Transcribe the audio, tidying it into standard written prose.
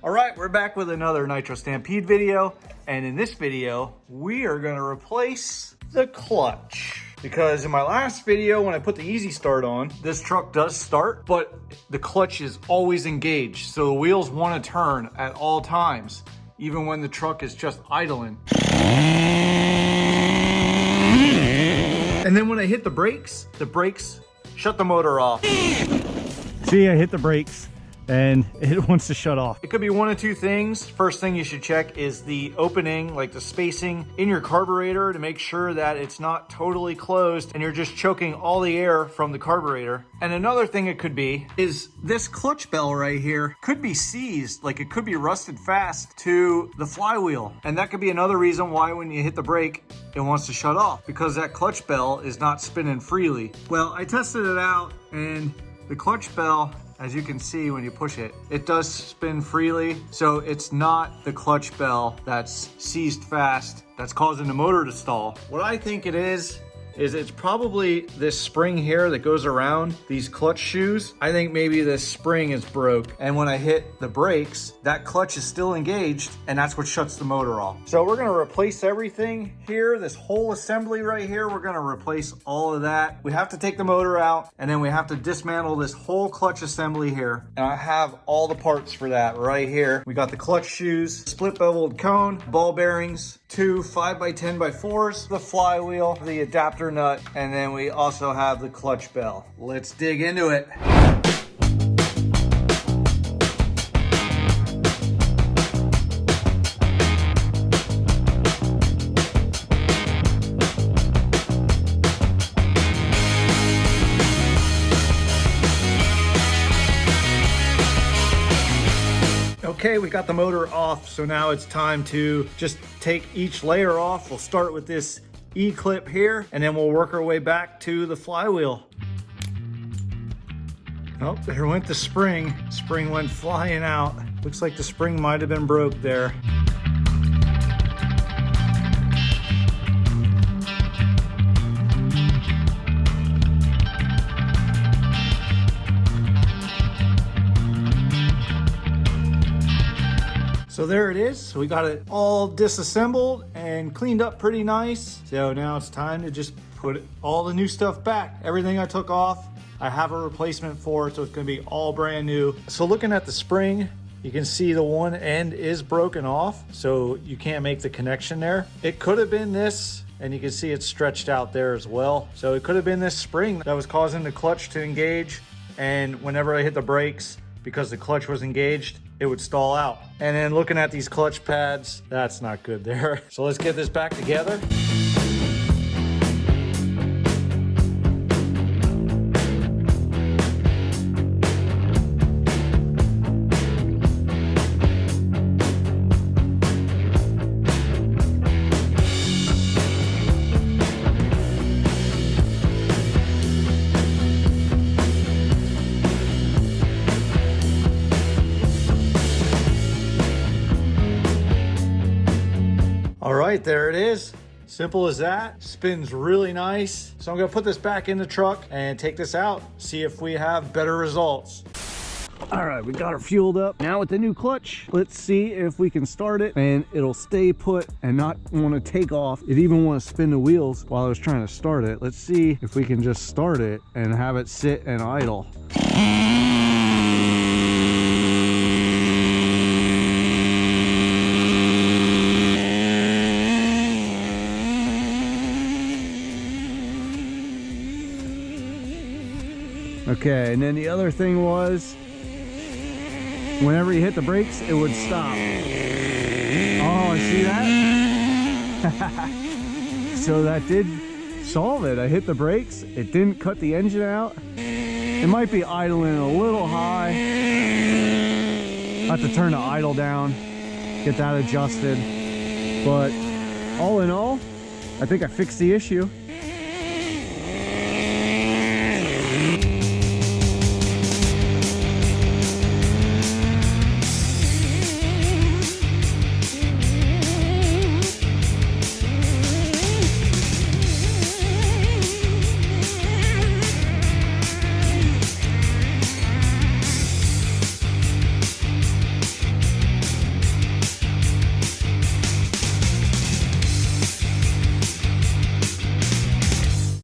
All right, we're back with another Nitro Stampede video. And in this video, we are gonna replace the clutch. Because in my last video, when I put the easy start on, this truck does start, but the clutch is always engaged. So the wheels wanna turn at all times, even when the truck is just idling. And then when I hit the brakes shut the motor off. See, I hit the brakes and it wants to shut off. It could be one of two things. First thing you should check is the opening, like the spacing in your carburetor, to make sure that it's not totally closed and you're just choking all the air from the carburetor. And another thing it could be is this clutch bell right here could be seized, like it could be rusted fast to the flywheel. And that could be another reason why when you hit the brake, it wants to shut off, because that clutch bell is not spinning freely. Well, I tested it out and the clutch bell, as you can see when you push it, it does spin freely. So it's not the clutch bell that's seized fast that's causing the motor to stall. What I think it is it's probably this spring here that goes around these clutch shoes. I think maybe this spring is broke. And when I hit the brakes, that clutch is still engaged and that's what shuts the motor off. So we're gonna replace everything here, this whole assembly right here, we're gonna replace all of that. We have to take the motor out and then we have to dismantle this whole clutch assembly here. And I have all the parts for that right here. We got the clutch shoes, split beveled cone, ball bearings, 2 5x10x4s, the flywheel, the adapter nut, and then we also have the clutch bell. Let's dig into it. Okay, we got the motor off, so now it's time to just take each layer off. We'll start with this E-clip here, and then we'll work our way back to the flywheel. Oh, there went the spring. Spring went flying out. Looks like the spring might have been broke there. So there it is. So we got it all disassembled and cleaned up pretty nice. So now it's time to just put all the new stuff back. Everything I took off, I have a replacement for, so it's gonna be all brand new. So looking at the spring, you can see the one end is broken off, so you can't make the connection there. It could have been this, and you can see it's stretched out there as well. So it could have been this spring that was causing the clutch to engage, and whenever I hit the brakes, because the clutch was engaged, it would stall out. And then looking at these clutch pads, that's not good there. So let's get this back together. All right, there it is. Simple as that. Spins really nice. So I'm gonna put this back in the truck and take this out, see if we have better results. All right, we got her fueled up. Now with the new clutch, let's see if we can start it and it'll stay put and not want to take off. It even want to spin the wheels while I was trying to start it. Let's see if we can just start it and have it sit and idle. Okay, and then the other thing was, whenever you hit the brakes, it would stop. Oh, see that? So that did solve it. I hit the brakes, it didn't cut the engine out. It might be idling a little high. I have to turn the idle down, get that adjusted. But all in all, I think I fixed the issue.